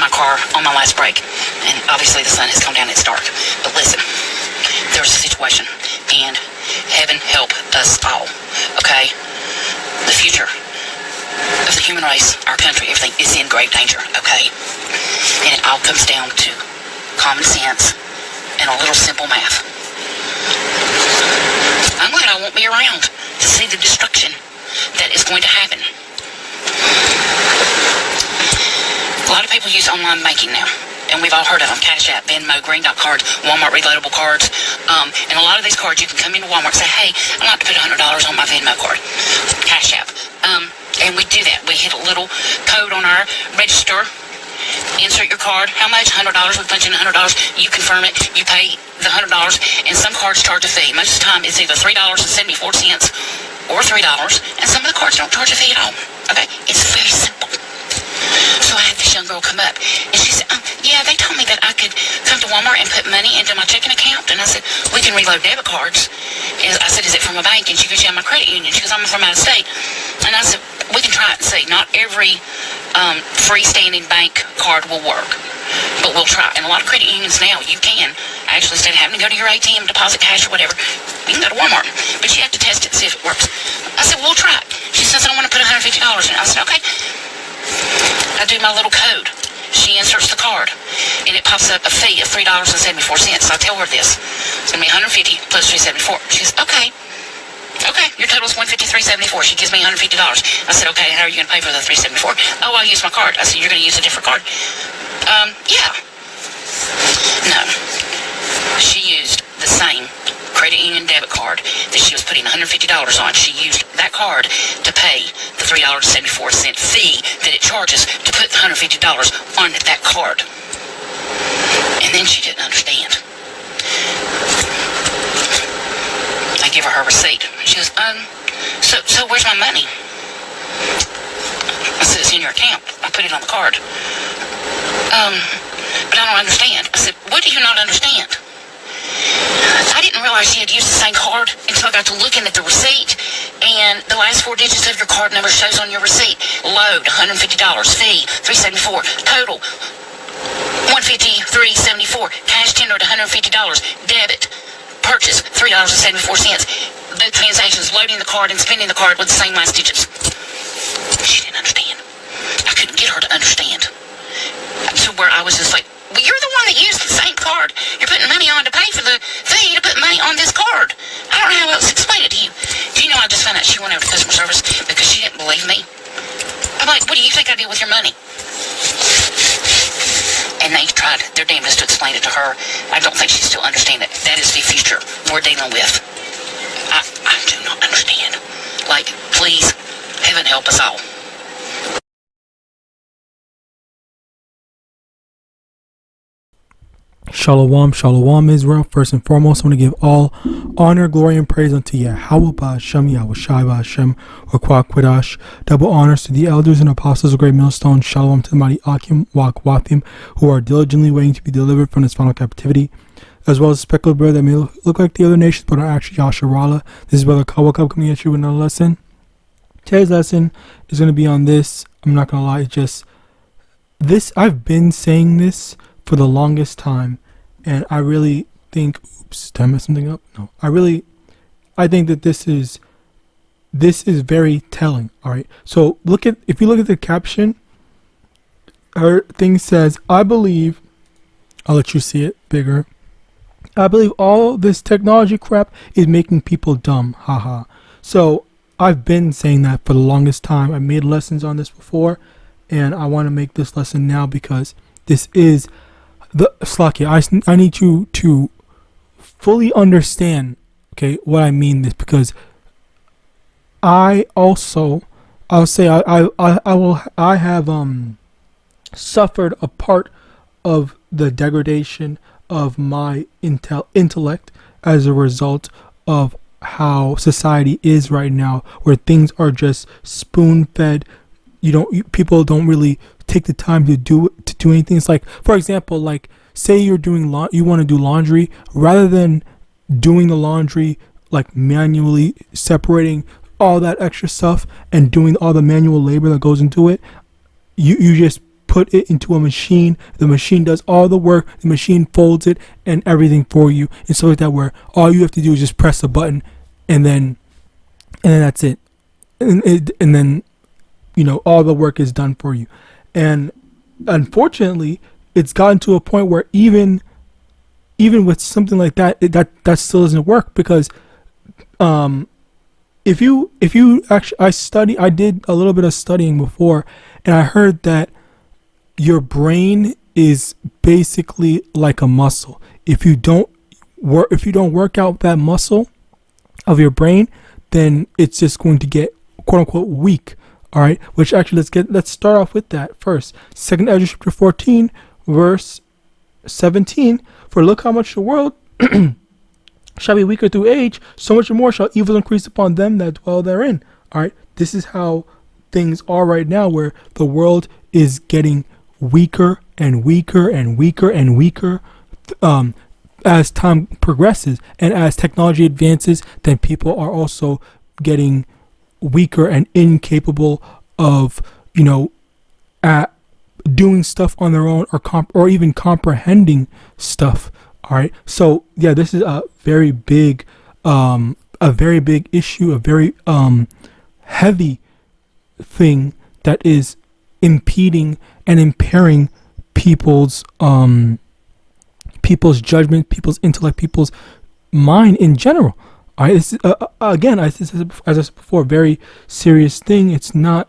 in my car on my last break, and obviously the sun has come down, it's dark. But listen, there's a situation, and heaven help us all, okay? The future of the human race, our country, everything is in grave danger, okay? And it all comes down to common sense and a little simple math. I'm glad I won't be around to see the destruction that is going to happen. A lot of people use online banking now, and we've all heard of them. Cash App, Venmo, Green Dot cards, Walmart reloadable cards. And a lot of these cards, you can come into Walmart and say, hey, I'd like to put $100 on my Venmo card. Cash App. And we do that. We hit a little code on our register, insert your card. How much? $100. We punch in $100. You confirm it. You pay the $100. And some cards charge a fee. Most of the time, it's either $3.74 or $3. And some of the cards don't charge a fee at all. Okay? It's very simple. So I had this young girl come up, and she said, yeah, they told me that I could come to Walmart and put money into my checking account. And I said, we can reload debit cards. And I said, is it from a bank? And she goes, yeah, my credit union. She goes, I'm from out of state. And I said, we can try it and see. Not every freestanding bank card will work, but we'll try. And a lot of credit unions now, you can actually, instead of having to go to your ATM, deposit cash or whatever, you can go to Walmart. But you have to test it and see if it works. I said, we'll try it. She says, I want to put $150 in. I said, okay. I do my little code. She inserts the card, and it pops up a fee of $3.74. So I tell her this. It's going to be $150 plus $3.74. She says, okay. Okay, your total is $153.74. She gives me $150. I said, okay, how are you going to pay for the $3.74? Oh, I'll use my card. I said, you're going to use a different card? Yeah. No. She used the same credit union debit card that she was putting $150 on. She used that card to pay the $3.74 fee that it charges to put the $150 on that card. And then she didn't understand. I give her receipt. She goes, so where's my money? I said, it's in your account. I put it on the card. But I don't understand. I said, what do you not understand? I didn't realize she had used the same card until I got to looking at the receipt, and the last 4 digits of your card number shows on your receipt. Load, $150. Fee, $3.74. Total, $153.74. Cash tendered, $150. Debit. Purchase, $3.74. The transactions, loading the card and spending the card with the same last digits. She didn't understand. I couldn't get her to understand. To where I was just like, well, you're the one that used the same card. You're putting money on to pay for the fee to put money on this card. I don't know how else to explain it to you. Do you know, I just found out she went over to customer service because she didn't believe me. I'm like, what do you think I did with your money? And they tried their damnedest to explain it to her. I don't think she still understands it. That is the future we're dealing with. I do not understand. Like, please, heaven help us all. Shalom, shalom, Israel. First and foremost, I want to give all honor, glory, and praise unto YAHAWAH, YAHAWASHI, or Kwakwidash. Double honors to the elders and apostles of Great Millstone. Shalom to the mighty Akim, Wakwathim, who are diligently waiting to be delivered from this final captivity, as well as a speckled bird that may look like the other nations, but are actually Yasharala. This is Brother Kawakab coming at you with another lesson. Today's lesson is going to be on this. I'm not going to lie, it's just this. I've been saying this for the longest time, and I really think, oops, did I mess something up? No, I think that this is very telling. All right, so if you look at the caption, her thing says, I believe, I'll let you see it bigger, I believe all this technology crap is making people dumb, haha. So I've been saying that for the longest time. I made lessons on this before, and I want to make this lesson now because this is the Slakia. I need you to fully understand, okay, what I mean this, because I have suffered a part of the degradation of my intellect as a result of how society is right now, where things are just spoon-fed. People don't really take the time to do anything. It's like, for example, like say you want to do laundry, rather than doing the laundry, like manually separating all that extra stuff and doing all the manual labor that goes into it, you just put it into a machine. The machine does all the work. The machine folds it and everything for you, and stuff like that. Where all you have to do is just press a button, and then that's it. And then all the work is done for you. And unfortunately, it's gotten to a point where even with something like that, that still doesn't work, because if you actually, I did a little bit of studying before, and I heard that your brain is basically like a muscle. If you don't work out that muscle of your brain, then it's just going to get quote unquote weak. All right, which actually let's start off with that first. 2 Ezra chapter 14 verse 17. For look how much the world shall be weaker through age, so much more shall evil increase upon them that dwell therein. All right, this is how things are right now, where the world is getting weaker and weaker and weaker and weaker as time progresses, and as technology advances, then people are also getting weaker and incapable of doing stuff on their own, or even comprehending stuff. All right, so yeah, this is a very big issue, a very heavy thing that is impeding and impairing people's judgment, people's intellect, people's mind in general. All right, this is, again, as I said before, a very serious thing. It's not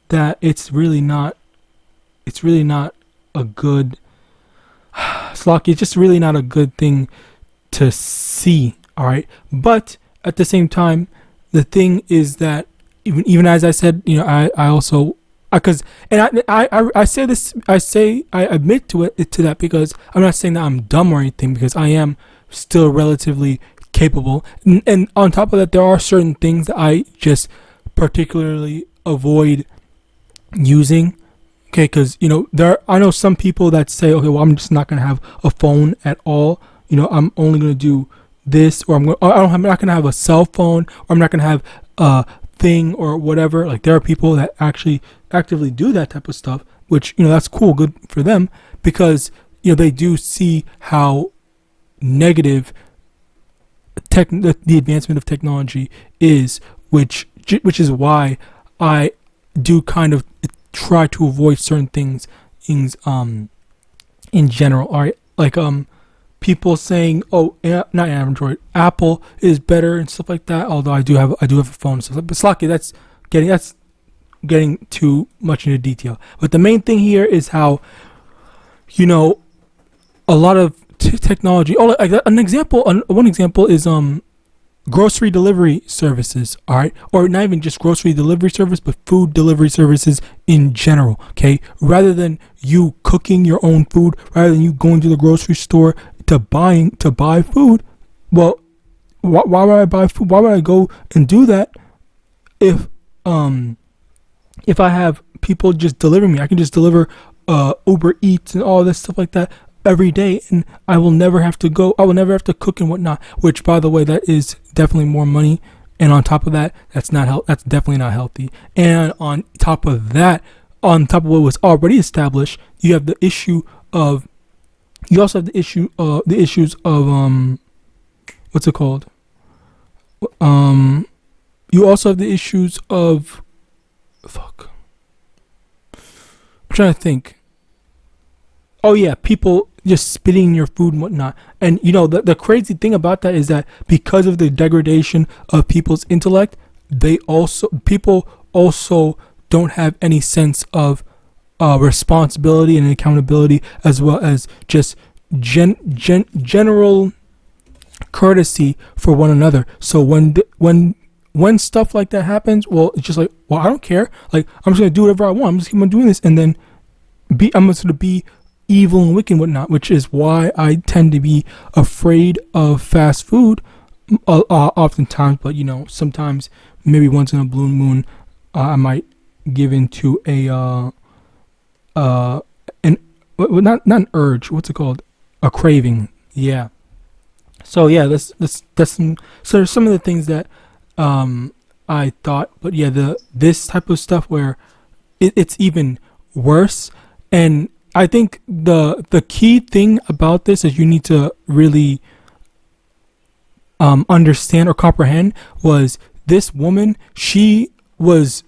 that it's really not a good Slocky, it's just really not a good thing to see. All right, but at the same time, the thing is that even as I said, I also, because I say this, I admit to that, because I'm not saying that I'm dumb or anything, because I am still relatively capable, and on top of that, there are certain things that I just particularly avoid using. Okay, because I know some people that say, okay, well, I'm just not gonna have a phone at all. I'm only gonna do this, or I'm not gonna have a cell phone, or I'm not gonna have a thing or whatever. Like, there are people that actually actively do that type of stuff, which that's cool, good for them, because they do see how negative the advancement of technology is, which is why I do kind of try to avoid certain things in general. All right, like people saying, oh, not Android, Apple is better and stuff like that, although I do have a phone and stuff like that. But Slocky, that's getting too much into detail. But the main thing here is how a lot of technology, like one example is grocery delivery services. All right, or not even just grocery delivery service, but food delivery services in general. Okay, rather than you cooking your own food, rather than you going to the grocery store to buy food, well, why would I buy food? Why would I go and do that if I have people just delivering me? I can just deliver Uber Eats and all this stuff like that every day, and I will never have to cook and whatnot, which, by the way, that is definitely more money, and on top of that, that's definitely not healthy. And on top of what was already established, you have the issues of what's it called, you also have the issues of I'm trying to think. Oh yeah, people just spitting in your food and whatnot. And the crazy thing about that is that because of the degradation of people's intellect, people also don't have any sense of responsibility and accountability, as well as just general courtesy for one another. So when stuff like that happens, well, it's just like, well, I don't care. Like, I'm just gonna do whatever I want. I'm just keep on doing this, and then I'm just gonna be evil and wicked and whatnot, which is why I tend to be afraid of fast food oftentimes. But sometimes, maybe once in a blue moon, I might give into not an urge. What's it called? A craving. Yeah. So yeah, that's some. So there's some of the things that I thought, but yeah, this type of stuff where it's even worse And I think the key thing about this is you need to really understand or comprehend was this woman. She was,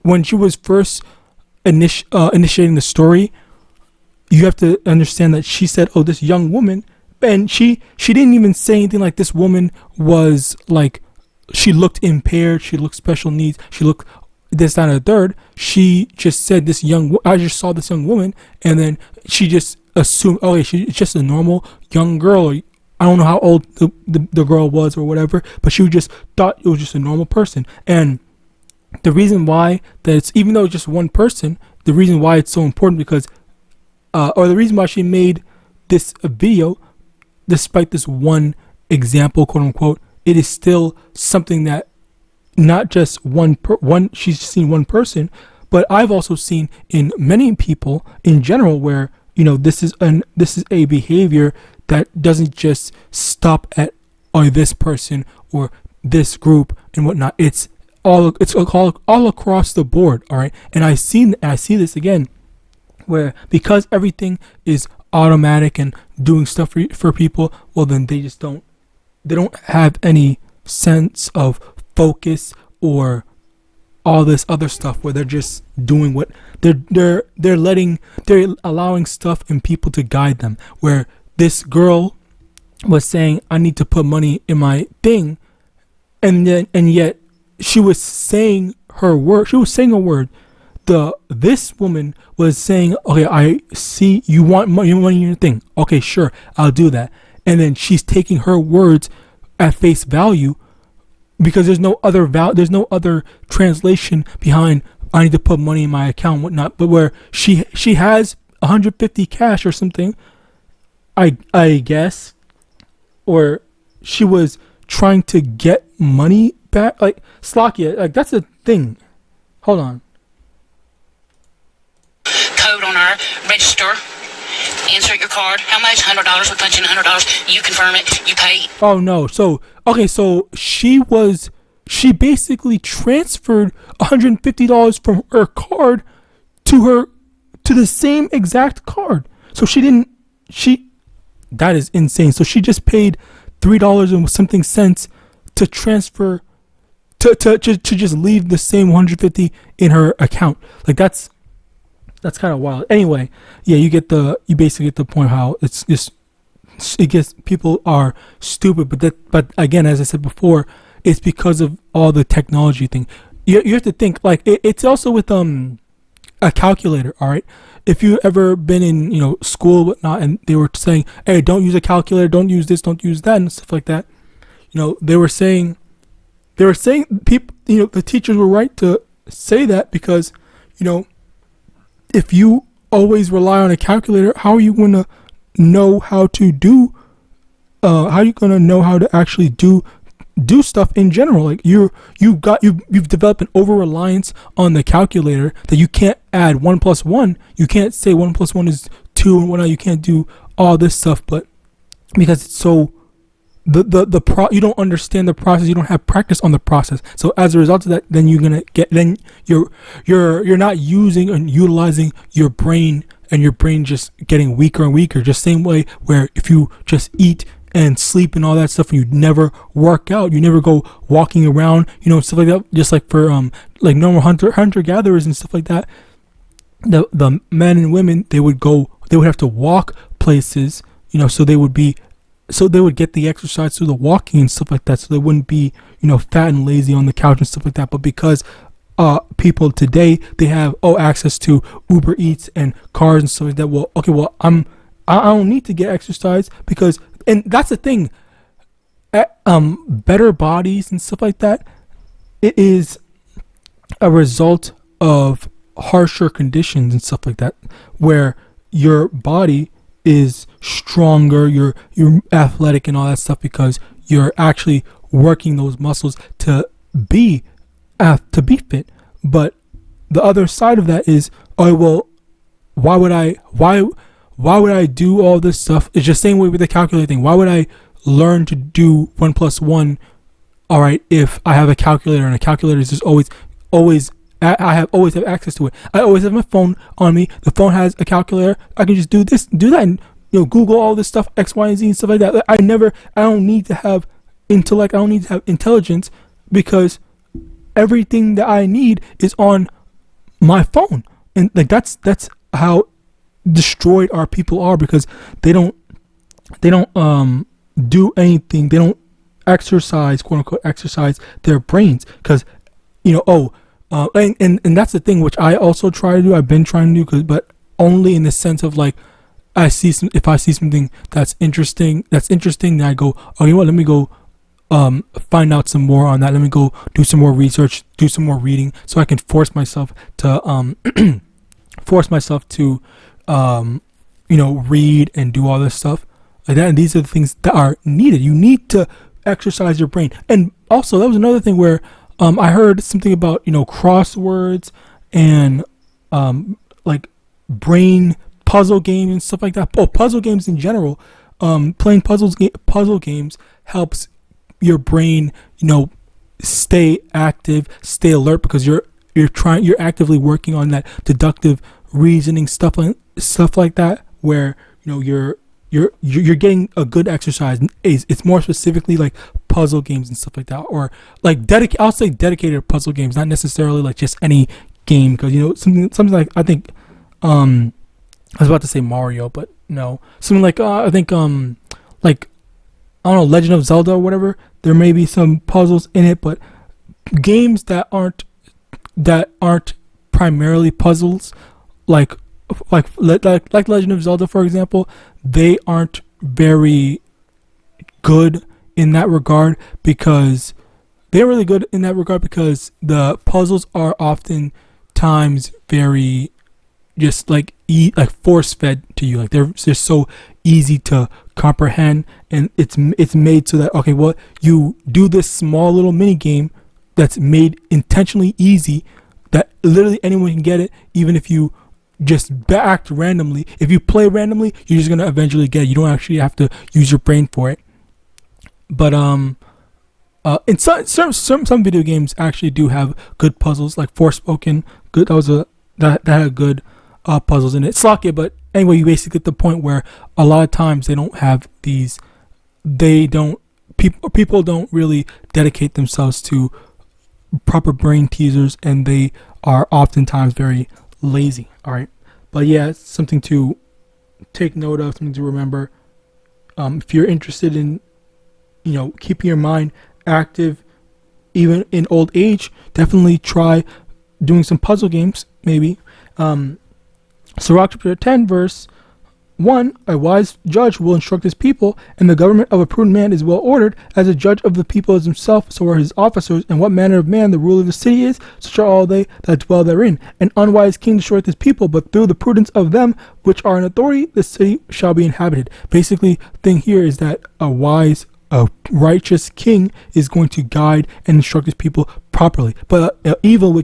when she was first initiating the story, you have to understand that she said, "Oh, this young woman," and she didn't even say anything like this woman was like, she looked impaired, she looked special needs, she looked this, that, and the third. She just said I just saw this young woman, and then she just assumed, okay, she's just a normal young girl. Or I don't know how old the girl was or whatever, but she just thought it was just a normal person. And the reason why that it's, even though it's just one person, the reason why it's so important because, or the reason why she made this video, despite this one example, quote unquote, it is still something that not just she's seen one person, but I've also seen in many people in general where, you know, this is a behavior that doesn't just stop at this person or this group and whatnot. It's all across the board. All right. And I see this again where, because everything is automatic and doing stuff for people, well, then they don't have any sense of focus or all this other stuff where they're just doing what they're allowing stuff and people to guide them. Where this girl was saying, I need to put money in my thing, and yet she was saying her word. She was saying a word. This woman was saying, okay, I see you want money in your thing. Okay, sure, I'll do that. And then she's taking her words at face value because there's no other translation behind I need to put money in my account and whatnot. But where she has 150 cash or something, I guess, or she was trying to get money back. Like, Slakia, like, that's a thing. Hold on. Code on our register. Insert your card. How much? $100. We punch in $100. You confirm it. You pay. Oh no. So she basically transferred $150 from her card to the same exact card. So that is insane. So she just paid $3 and something cents to transfer to just leave the same 150 in her account. Like, that's kind of wild. Anyway, yeah, you basically get the point how it's just, it gets, people are stupid, but again, as I said before, it's because of all the technology thing. You have to think, like, it's also with a calculator. All right, if you ever been in, you know, school, whatnot, and they were saying, hey, don't use a calculator, don't use this, don't use that, and stuff like that. You know, they were saying people, you know, the teachers were right to say that because, you know, if you always rely on a calculator, how are you going to know how to do? How are you going to know how to actually do stuff in general? Like, you've developed an over reliance on the calculator that you can't add 1 + 1. You can't say 1 + 1 is 2 and whatnot. You can't do all this stuff, but because it's so you don't understand the process, you don't have practice on the process. So as a result of that, then you're not using and utilizing your brain, and your brain just getting weaker and weaker. Just same way where if you just eat and sleep and all that stuff, and you never work out, you never go walking around, you know, stuff like that. Just like for like normal hunter gatherers and stuff like that, the men and women, they would have to walk places, you know, so they would get the exercise through the walking and stuff like that, so they wouldn't be, you know, fat and lazy on the couch and stuff like that. But because people today, they have access to Uber Eats and cars and stuff like that, well, okay, well, I don't need to get exercise because, and that's the thing, better bodies and stuff like that, it is a result of harsher conditions and stuff like that, where your body is stronger, you're athletic and all that stuff because you're actually working those muscles to be fit. But the other side of that is, oh well, why would I do all this stuff? It's just the same way with the calculator thing. Why would I learn to do 1 + 1, all right, if I have a calculator, and a calculator is just always I have always have access to it. I always have my phone on me. The phone has a calculator. I can just do this, do that, and Google all this stuff, X, Y, and Z, and stuff like that. I don't need to have intellect. I don't need to have intelligence because everything that I need is on my phone. And like that's how destroyed our people are, because they don't do anything. They don't exercise, quote unquote, exercise their brains, because and that's the thing which I also try to do. I've been trying to do, but only in the sense of like, if I see something that's interesting, then I go, oh, you know what, let me go find out some more on that. Let me go do some more research, do some more reading, so I can force myself to read and do all this stuff like that. And these are the things that are needed. You need to exercise your brain. And also, that was another thing where I heard something about crosswords and like brain puzzle games and stuff like that. Oh, puzzle games in general. Playing puzzle games helps your brain, stay active, stay alert, because you're actively working on that deductive reasoning stuff like that, where you're getting a good exercise. It's more specifically like puzzle games and stuff like that, or like I'll say dedicated puzzle games, not necessarily like just any game, because something like, I think I was about to say Mario, but no, something like I think like, I don't know, Legend of Zelda or whatever. There may be some puzzles in it, but games that aren't primarily puzzles, like Legend of Zelda, for example, they aren't very good in that regard, because the puzzles are often times very just like force fed to you. Like they're so easy to comprehend, and it's made so that, okay, well, you do this small little mini game that's made intentionally easy, that literally anyone can get it, even if you just act randomly. If you play randomly, you're just gonna eventually get it. You don't actually have to use your brain for it. But in some video games actually do have good puzzles, like Forspoken. Good, that had good puzzles in it. Slock, but anyway, you basically get the point where a lot of times they don't have these. People don't really dedicate themselves to proper brain teasers, and they are oftentimes very lazy. All right, but yeah, it's something to take note of, something to remember. If you're interested in keeping your mind active even in old age, definitely try doing some puzzle games, maybe. Sirach chapter 10 verse 1, a wise judge will instruct his people, and the government of a prudent man is well ordered. As a judge of the people is himself, so are his officers. And what manner of man the ruler of the city is, such are all they that dwell therein. An unwise king destroyeth his people, but through the prudence of them which are in authority, the city shall be inhabited. Basically, the thing here is that a righteous king is going to guide and instruct his people properly. But an evil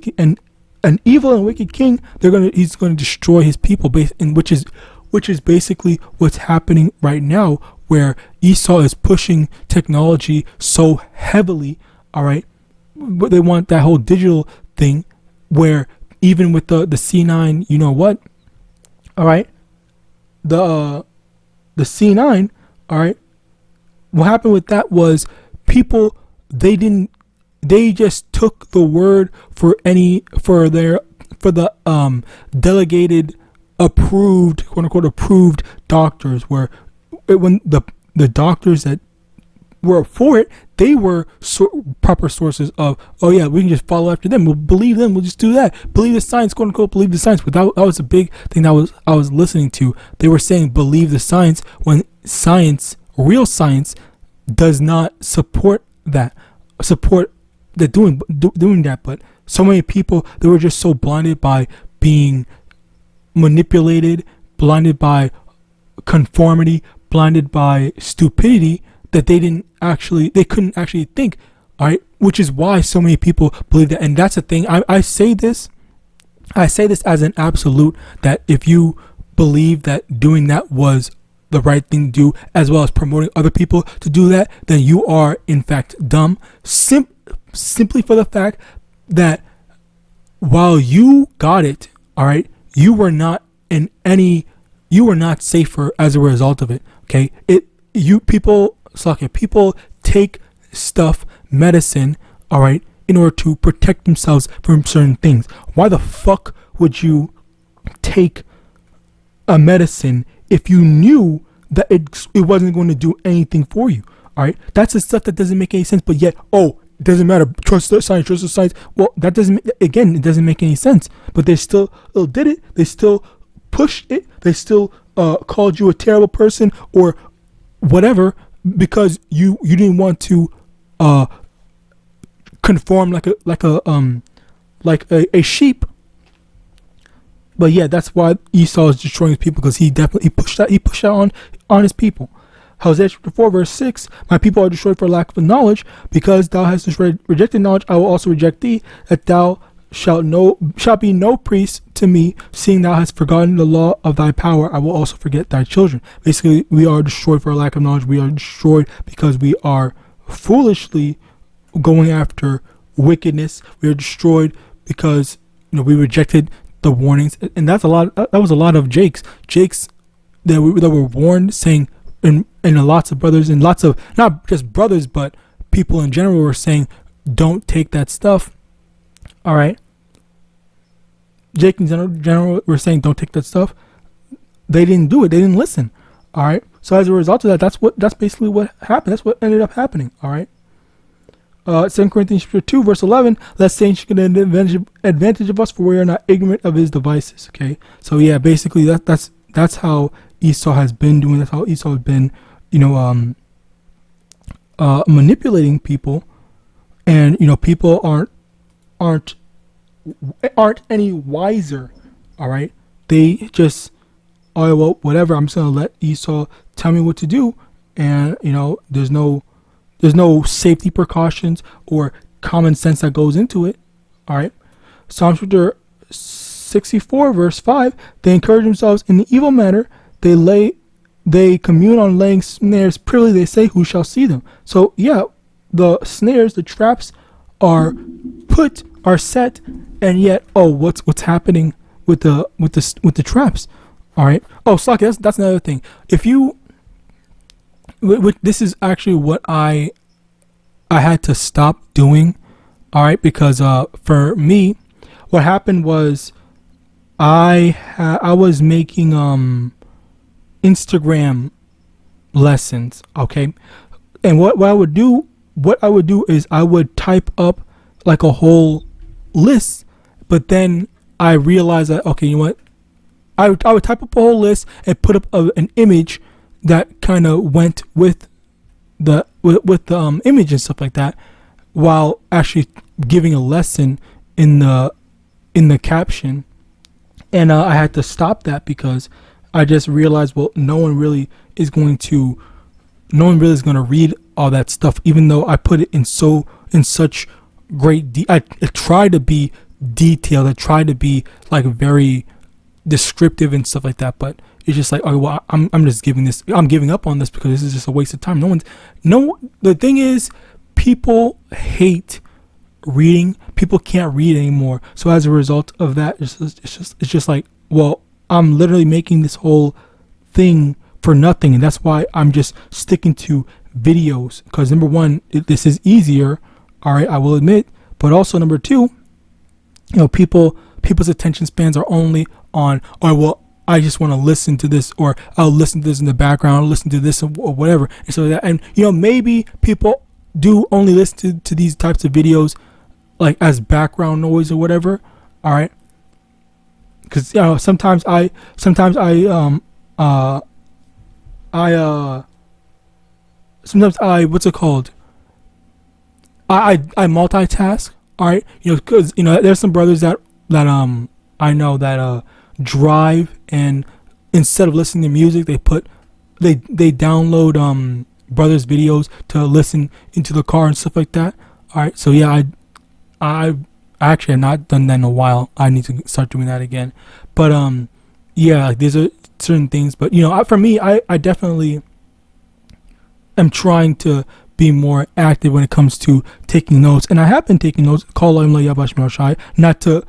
and wicked king, he's going to destroy his people, which is basically what's happening right now, where Esau is pushing technology so heavily. All right, but they want that whole digital thing, where even with the C9, all right, the C9, all right, what happened with that was people, they just took the word for the delegated, approved, quote unquote, approved doctors, where when the doctors that were for it, they were proper sources of, oh yeah, we can just follow after them, we'll believe them, we'll just do that, believe the science, quote unquote, believe the science. But that was a big thing that I was listening to. They were saying believe the science, when science, real science, does not support that doing that. But so many people, they were just so blinded by being manipulated, blinded by conformity, blinded by stupidity, that they couldn't actually think. All right, which is why so many people believe that. And that's the thing, I say this as an absolute, that if you believe that doing that was the right thing to do, as well as promoting other people to do that, then you are in fact dumb, simply for the fact that while you got it, all right, you were not safer as a result of it. Okay, people take stuff, medicine, all right, in order to protect themselves from certain things. Why the fuck would you take a medicine if you knew that it wasn't going to do anything for you? All right, that's the stuff that doesn't make any sense. But yet, it doesn't matter. Trust the science. Well, it doesn't make any sense. But they still did it. They still pushed it. They still called you a terrible person or whatever because you didn't want to conform like a sheep. But yeah, that's why Esau is destroying his people, because he pushed that on his people. Hosea chapter 4 verse 6, my people are destroyed for lack of knowledge, because thou hast rejected knowledge, I will also reject thee, that thou shalt be no priest to me, seeing thou hast forgotten the law of thy power, I will also forget thy children. Basically, we are destroyed for a lack of knowledge. We are destroyed because we are foolishly going after wickedness. We are destroyed because we rejected the warnings, and that was a lot of Jakes that were warned, saying, and lots of brothers and lots of, not just brothers but people in general, were saying, don't take that stuff. All right, Jake in general were saying, don't take that stuff. They didn't do it. They didn't listen. All right, so as a result of that, that's basically what happened. That's what ended up happening. All right. 2 Corinthians 2 verse 11, lest Satan should get an advantage of us, for we are not ignorant of his devices. Okay, so yeah, basically that's how Esau has been doing. That's how Esau has been, manipulating people, and people aren't any wiser. All right, they just, well, whatever, I'm just gonna let Esau tell me what to do, and there's no safety precautions or common sense that goes into it. All right. Psalm chapter 64 verse 5, they encourage themselves in the evil manner. They commune on laying snares privily. They say, who shall see them? So yeah, the snares, the traps are set, and yet, what's happening with the traps? All right. Slocky, that's another thing. If you, this is actually what I had to stop doing, all right, because for me, what happened was I was making Instagram lessons, okay, and what I would do is I would type up like a whole list, but then I realized that, okay, you know what, I would type up a whole list and put up an image that kind of went with the image and stuff like that, while actually giving a lesson in the caption. And I had to stop that because I just realized, well, no one really is going to read all that stuff, even though I put it in such great I try to be detailed, I try to be like very descriptive and stuff like that, but it's just like, I'm just giving up on this because this is just a waste of time. The thing is, people hate reading. People can't read anymore. So as a result of that, it's just like, well, I'm literally making this whole thing for nothing, and that's why I'm just sticking to videos, because number one, this is easier, all right, I will admit, but also number two, people's attention spans are only on, I just want to listen to this, or I'll listen to this in the background, I'll listen to this or whatever. And so that, and maybe people do only listen to these types of videos like as background noise or whatever. All right. Cause sometimes I what's it called? I multitask. All right. Cause there's some brothers that I know that drive, and instead of listening to music, they download brothers videos to listen into the car and stuff like that. All right, so yeah, I actually have not done that in a while. I need to start doing that again. But yeah, like, these are certain things. But for me, I definitely am trying to be more active when it comes to taking notes, and I have been taking notes. Call not to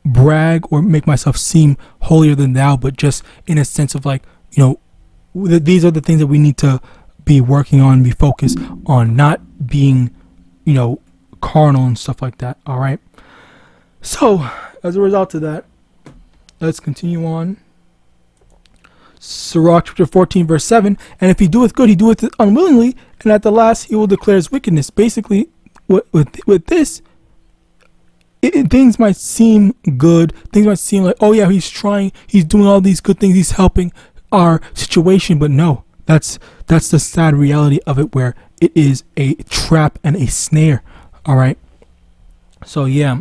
brag or make myself seem holier than thou, but just in a sense of like, these are the things that we need to be working on, be focused on, not being, carnal and stuff like that. All right. So as a result of that, let's continue on. Sirach chapter 14 verse 7, and if he doeth good, he doeth it unwillingly, and at the last he will declare his wickedness. Basically, with this, things might seem good. Things might seem like, oh yeah, he's trying, he's doing all these good things, he's helping our situation. But no, that's the sad reality of it, where it is a trap and a snare. All right. So yeah,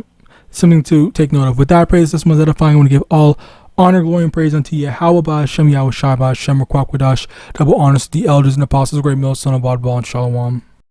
something to take note of. With that, praise this most edifying. I want to give all honor, glory, and praise unto YAHAWAH, Hashem, YAHAWASHI, Hashem, RICANS, double honors to the elders and apostles, great millstone of Adbal and Shalom.